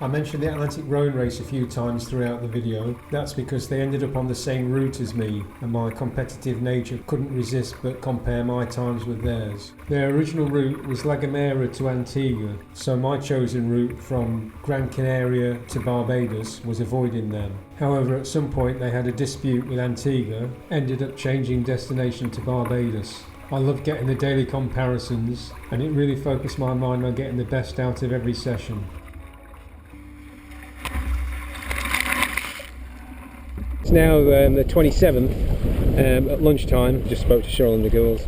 I mentioned the Atlantic rowing race a few times throughout the video. That's because they ended up on the same route as me, and my competitive nature couldn't resist but compare my times with theirs. Their original route was La Gomera to Antigua, so my chosen route from Gran Canaria to Barbados was avoiding them. However, at some point they had a dispute with Antigua, ended up changing destination to Barbados. I love getting the daily comparisons, and it really focused my mind on getting the best out of every session. It's now the 27th at lunchtime. Just spoke to Cheryl and the girls.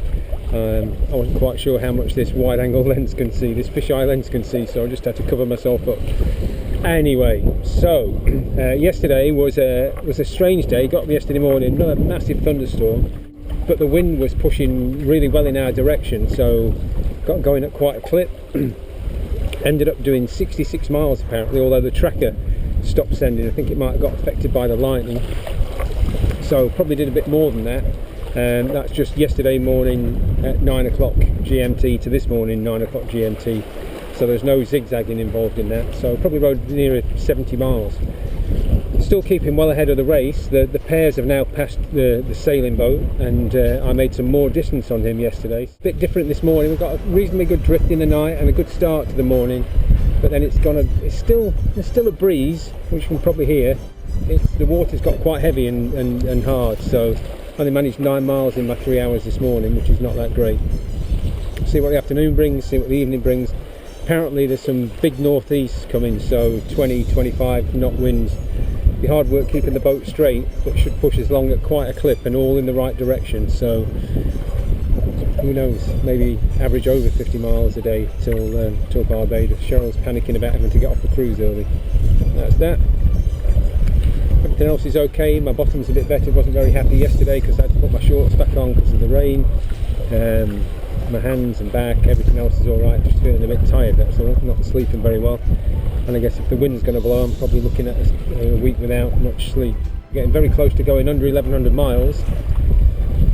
I wasn't quite sure how much this wide angle lens can see, this fisheye lens can see, so I just had to cover myself up. Anyway, so yesterday was a strange day. Got up yesterday morning, another massive thunderstorm, but the wind was pushing really well in our direction, so got going at quite a clip. Ended up doing 66 miles apparently, although the tracker stopped sending. I think it might have got affected by the lightning, so probably did a bit more than that. That's just yesterday morning at 9 o'clock GMT to this morning 9 o'clock GMT, so there's no zigzagging involved in that, so probably rode near 70 miles. Still keeping well ahead of the race. The pairs have now passed the sailing boat, and I made some more distance on him yesterday. A bit different this morning. We've got a reasonably good drift in the night and a good start to the morning, but then there's still a breeze, which you can probably hear. The water's got quite heavy and hard, so I only managed 9 miles in my 3 hours this morning, which is not that great. See what the afternoon brings, see what the evening brings. Apparently there's some big northeast coming, so 20-25 knot winds. Be hard work keeping the boat straight, but should push us along at quite a clip and all in the right direction, so who knows, maybe average over 50 miles a day till Barbados. Cheryl's panicking about having to get off the cruise early. That's that. Everything else is okay. My bottom's a bit better. Wasn't very happy yesterday because I had to put my shorts back on because of the rain. My hands and back, everything else is alright, just feeling a bit tired, that's all, not sleeping very well. And I guess if the wind's going to blow, I'm probably looking at a week without much sleep. Getting very close to going under 1100 miles.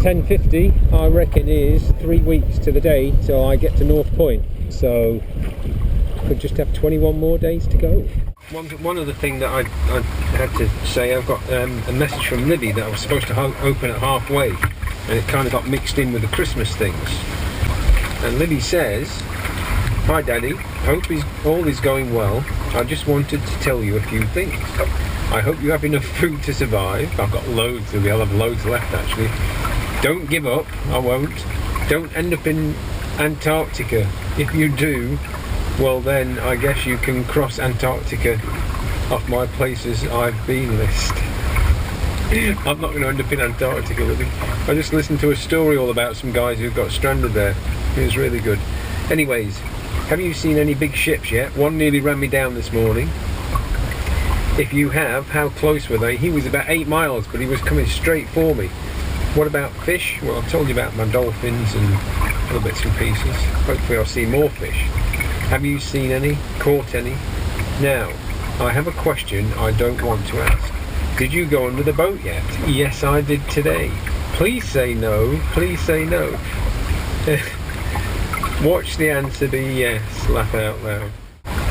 1050 I reckon is 3 weeks to the day till I get to North Point, so could just have 21 more days to go. One other thing that I had to say, I've got a message from Libby that I was supposed to open at halfway, and it kind of got mixed in with the Christmas things. And Libby says, "Hi Daddy, hope all is going well. I just wanted to tell you a few things. I hope you have enough food to survive." I've got loads, Libby, I'll have loads left actually. "Don't give up," I won't. "Don't end up in Antarctica. If you do, well then I guess you can cross Antarctica off my places I've been list." I'm not going to end up in Antarctica, Libby. I just listened to a story all about some guys who got stranded there. It was really good. Anyways, have you seen any big ships yet? One nearly ran me down this morning. If you have, how close were they? He was about 8 miles, but he was coming straight for me. What about fish? Well, I've told you about my dolphins and other bits and pieces. Hopefully I'll see more fish. Have you seen any? Caught any? Now, I have a question I don't want to ask. Did you go under the boat yet? Yes, I did today. Please say no. Please say no. Watch the answer be yes. Laugh out loud.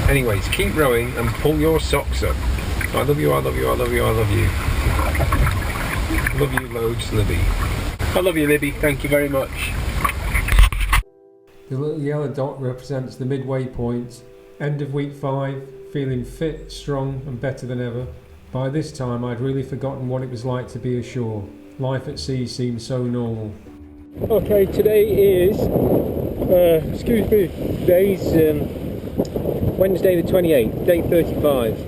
Anyways, keep rowing and pull your socks up. I love you, I love you, I love you, I love you. Love you loads, Libby. I love you, Libby. Thank you very much. The little yellow dot represents the midway point. End of week 5, feeling fit, strong and better than ever. By this time I'd really forgotten what it was like to be ashore. Life at sea seemed so normal. Okay, today is, today's Wednesday the 28th, day 35.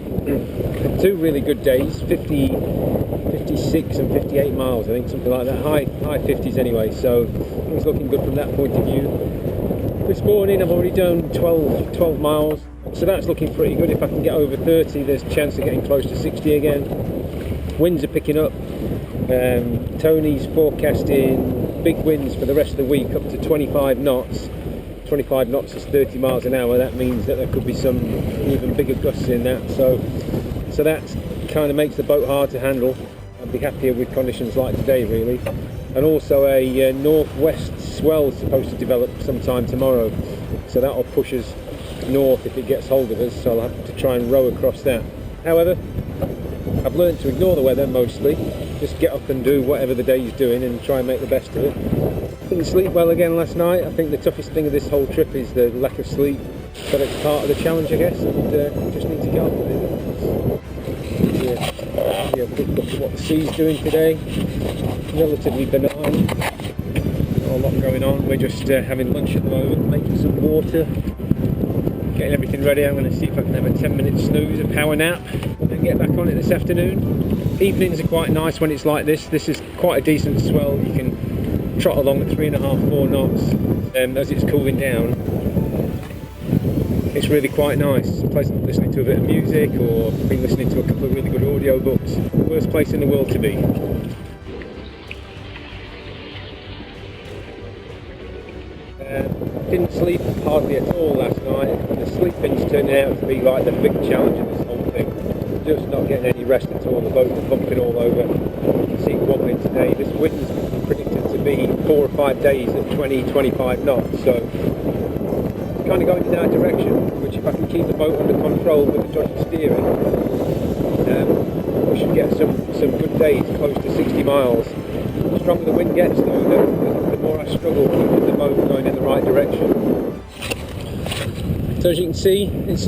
2 really good days, 56 and 58 miles, I think, something like that, high 50s anyway, so it's looking good from that point of view. This morning I've already done 12 miles, so that's looking pretty good. If I can get over 30, there's a chance of getting close to 60 again. Winds are picking up. Tony's forecasting big winds for the rest of the week, up to 25 knots. 25 knots is 30 miles an hour. That means that there could be some even bigger gusts in that. So that kind of makes the boat hard to handle. I'd be happier with conditions like today, really. And also a northwest swell is supposed to develop sometime tomorrow, so that'll push us north if it gets hold of us, so I'll have to try and row across that. However, I've learned to ignore the weather mostly, just get up and do whatever the day's doing and try and make the best of it. Didn't sleep well again last night. I think the toughest thing of this whole trip is the lack of sleep, but it's part of the challenge, I guess, and just need to get on with it. Yeah, good look at what the sea's doing today. Relatively benign. Not a lot going on. We're just having lunch at the moment, making some water, getting everything ready. I'm going to see if I can have a 10-minute snooze, a power nap, and then get back on it this afternoon. Evenings are quite nice when it's like this. This is quite a decent swell. You can trot along at 3.5–4 knots as it's cooling down. It's really quite nice. It's pleasant listening to a bit of music or been listening to a couple of really good audio books. Worst place in the world to be. Didn't sleep hardly at all last night. The sleeping's turning out to be like the big challenge of this whole thing. Just not getting any rest at all. The boat's bumping all over. You can see it wobbling today. This wind's predicted to be 4 or 5 days at 20–25 knots. So it's kind of going in that direction, which if I can keep the boat under control with the dodgy steering, we should get some good days close to 60 miles. The stronger the wind gets though, the more I struggle keeping the boat going in the right direction. So as you can see, it's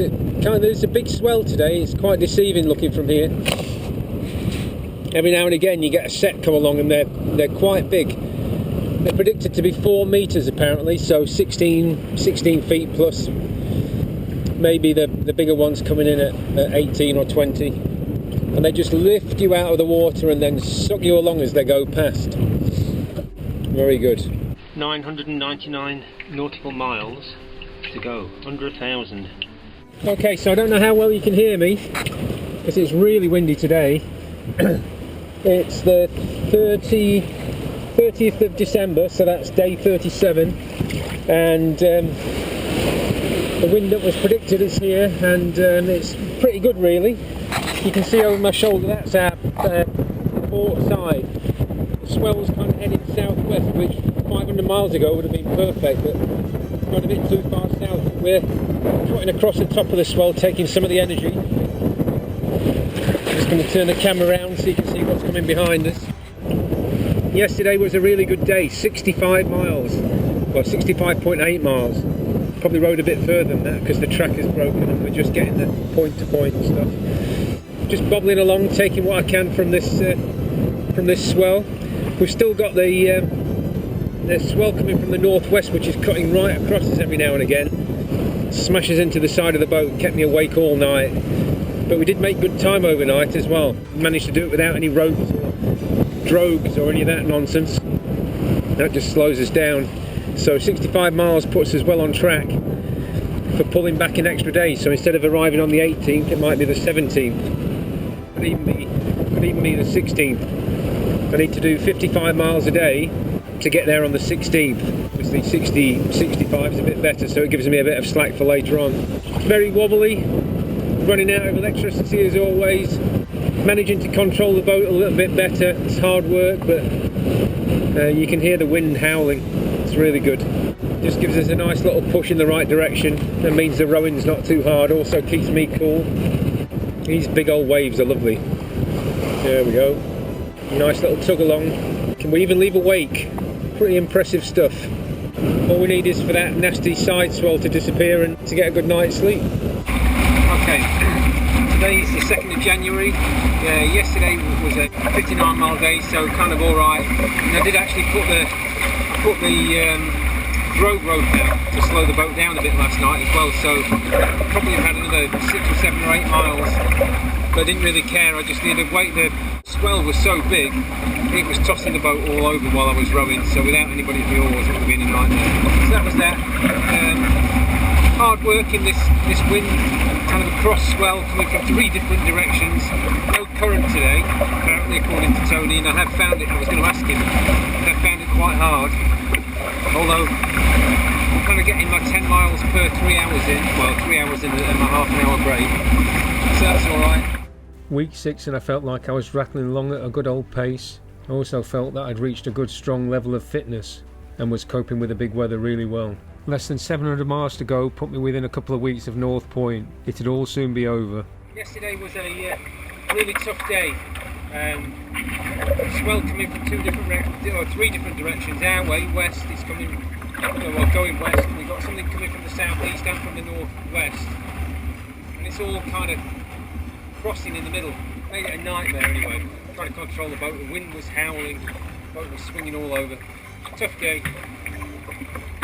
a big swell today. It's quite deceiving looking from here. Every now and again you get a set come along and they're quite big. They're predicted to be 4 meters apparently, so 16 feet plus. Maybe the bigger ones coming in at 18 or 20. And they just lift you out of the water and then suck you along as they go past. Very good. 999 nautical miles to go, under 1,000. Okay, so I don't know how well you can hear me, because it's really windy today. It's the 30th of December, so that's day 37, and the wind that was predicted is here, and it's pretty good really. You can see over my shoulder, that's our port side. The swell's kind of heading southwest, which 500 miles ago would have been perfect, but it's gone a bit too far south. We're trotting across the top of the swell, taking some of the energy. Just going to turn the camera around so you can see what's coming behind us. Yesterday was a really good day, 65 miles, well 65.8 miles. Probably rode a bit further than that because the track is broken and we're just getting the point-to-point and stuff. Just bobbling along, taking what I can from this swell. We've still got the swell coming from the northwest, which is cutting right across us every now and again. Smashes into the side of the boat, kept me awake all night. But we did make good time overnight as well. Managed to do it without any ropes or drogues or any of that nonsense. That just slows us down. So 65 miles puts us well on track for pulling back an extra day. So instead of arriving on the 18th, it might be the 17th. Could even be the 16th. I need to do 55 miles a day to get there on the 16th. Obviously 65 is a bit better, so it gives me a bit of slack for later on. Very wobbly, running out of electricity as always. Managing to control the boat a little bit better. It's hard work, but you can hear the wind howling. It's really good. Just gives us a nice little push in the right direction. That means the rowing's not too hard. Also keeps me cool. These big old waves are lovely. There we go. Nice little tug along. Can we even leave a wake? Pretty impressive stuff. All we need is for that nasty side swell to disappear and to get a good night's sleep. Okay, today is the 2nd of January. Yesterday was a 59-mile day, so kind of alright. And I did actually put the drogue rope down to slow the boat down a bit last night as well, so probably have had another 6 or 7 or 8 miles, but I didn't really care. I just needed to wait. The swell was so big, it was tossing the boat all over while I was rowing, so without anybody at the oars it would have been a nightmare. So that was that. Hard work in this wind, kind of a cross swell coming from 3 different directions. No current today, apparently, according to Tony, and I have found it. I was going to ask him, and I found it quite hard. Although I'm kind of getting my 10 miles per 3 hours in, well 3 hours in and my half an hour break, so that's alright. Week 6 and I felt like I was rattling along at a good old pace. I also felt that I'd reached a good strong level of fitness and was coping with the big weather really well. Less than 700 miles to go put me within a couple of weeks of North Point. It'd all soon be over. Yesterday was a really tough day. Swell coming from three different directions. Our way, west, is coming, going west. We've got something coming from the southeast and from the northwest. And it's all kind of crossing in the middle. Made it a nightmare anyway. Trying to control the boat. The wind was howling. The boat was swinging all over. Tough day.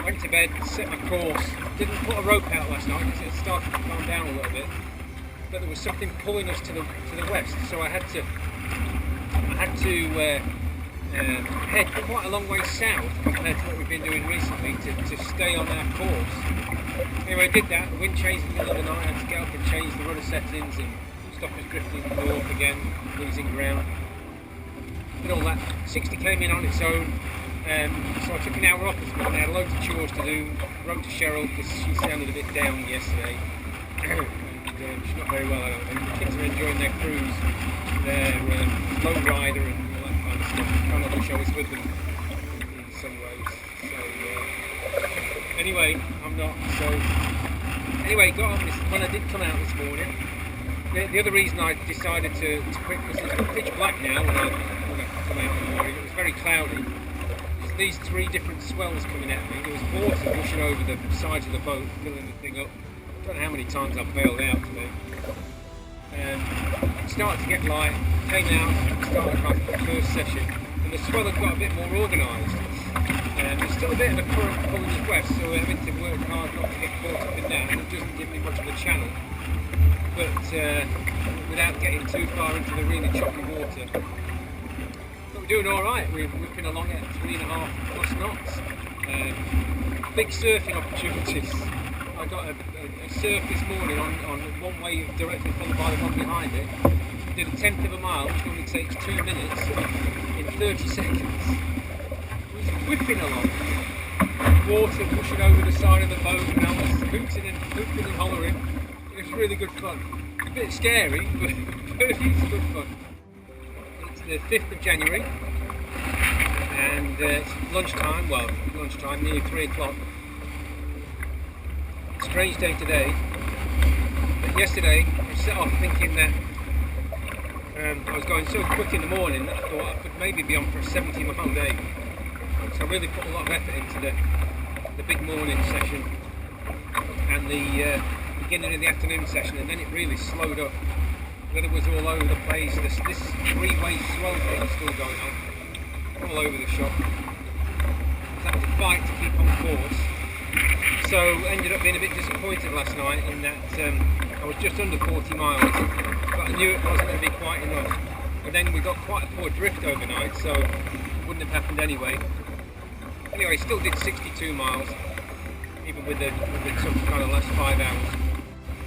Went to bed, set my course. Didn't put a rope out last night because it started to calm down a little bit. But there was something pulling us to the west, so I had to head quite a long way south compared to what we've been doing recently to stay on our course. Anyway, I did that. The wind changed in the middle of the night. I had to get up and change the rudder settings and stop us drifting north again, losing ground. Did all that. 60 came in on its own. So I took an hour off this morning. I had loads of chores to do. Wrote to Cheryl because she sounded a bit down yesterday. She's not very well, I don't think. The kids are enjoying their cruise, their low rider and all that kind of stuff. Kind of wish I was with them in some ways. So anyway, I'm not. So anyway, got on this when I did come out this morning. The other reason I decided to quit was it's pitch black now when I come out in the morning. It was very cloudy. There's these three different swells coming at me. There was water rushing over the sides of the boat, filling the thing up. I don't know how many times I've bailed out today. It started to get light, came out, started like the first session, and the swell had got a bit more organised. There's still a bit of a current pulling us west, so we're having to work hard not to get caught up in that, and it doesn't give me much of a channel. But without getting too far into the really choppy water. But we're doing alright, we're whipping along at 3.5 plus knots. Big surfing opportunities. I got a surf this morning on one wave directly followed by the one behind it. Did a 1/10 of a mile, which normally takes 2 minutes, in 30 seconds. It was whipping along. Water pushing over the side of the boat, and I was hooting and hollering. It was really good fun. A bit scary, but it was good fun. It's the 5th of January, and it's lunchtime, nearly 3 o'clock. Strange day today, but yesterday I set off thinking that I was going so quick in the morning that I thought I could maybe be on for a 70-mile day. So I really put a lot of effort into the big morning session and the beginning of the afternoon session, and then it really slowed up. The weather was all over the place. This three-way swell thing is still going on all over the shop. That was a fight to keep on course. So ended up being a bit disappointed last night in that I was just under 40 miles, but I knew it wasn't going to be quite enough. But then we got quite a poor drift overnight, so it wouldn't have happened anyway. Anyway, still did 62 miles, even with the tough kind of last 5 hours.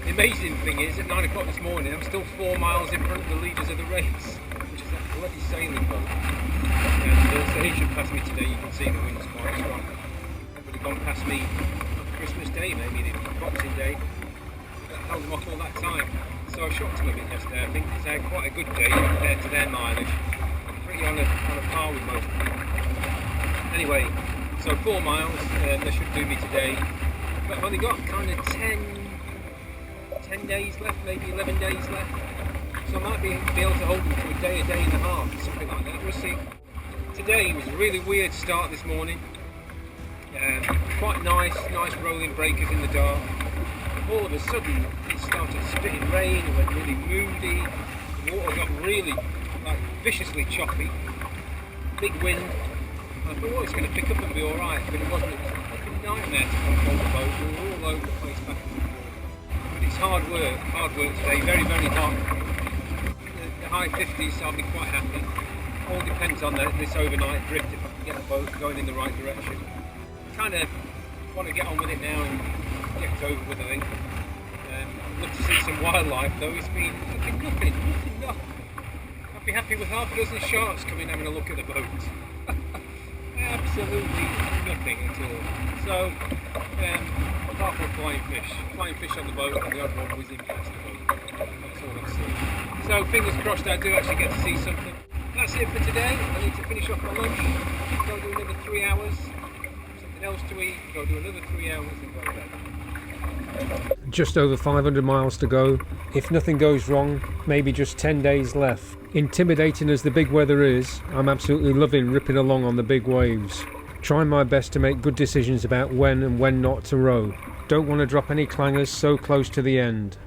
The amazing thing is, at 9 o'clock this morning, I'm still 4 miles in front of the leaders of the race, which is that bloody sailing boat. And so he should pass me today. You can see the wind's quite strong. Everybody gone past me. Christmas Day, maybe the Boxing Day, that held them off all that time. So I shocked them a bit yesterday. I think it's had quite a good day compared to their mileage. I'm pretty on a par with most of them. Anyway, so 4 miles, they should do me today. But I've only got kind of 10 days left, maybe 11 days left. So I might be able to hold them to a day and a half, something like that. We'll see. Today was a really weird start this morning. Quite nice rolling breakers in the dark. All of a sudden it started spitting rain, it went really moody, the water got really viciously choppy, big wind. I thought it's going to pick up and be alright, but it wasn't. It was a fucking nightmare to control the boat. We were all over the place back and forth. But it's hard work today, very, very hot. The high 50s, I'll be quite happy. All depends on this overnight drift, if I can get the boat going in the right direction. Kind of want to get on with it now and get it over with, I think. I'd love to see some wildlife though. It's been nothing. I'd be happy with half a dozen sharks coming having a look at the boat. Absolutely nothing at all. So, apart from flying fish on the boat and the odd one whizzing past the boat. That's all I've seen. So fingers crossed I do actually get to see something. That's it for today. I need to finish off my lunch. Go do another 3 hours. nothing else to eat, go do another 3 hours and go to bed. Just over 500 miles to go. If nothing goes wrong, maybe just 10 days left. Intimidating as the big weather is, I'm absolutely loving ripping along on the big waves. Trying my best to make good decisions about when and when not to row. Don't want to drop any clangers so close to the end.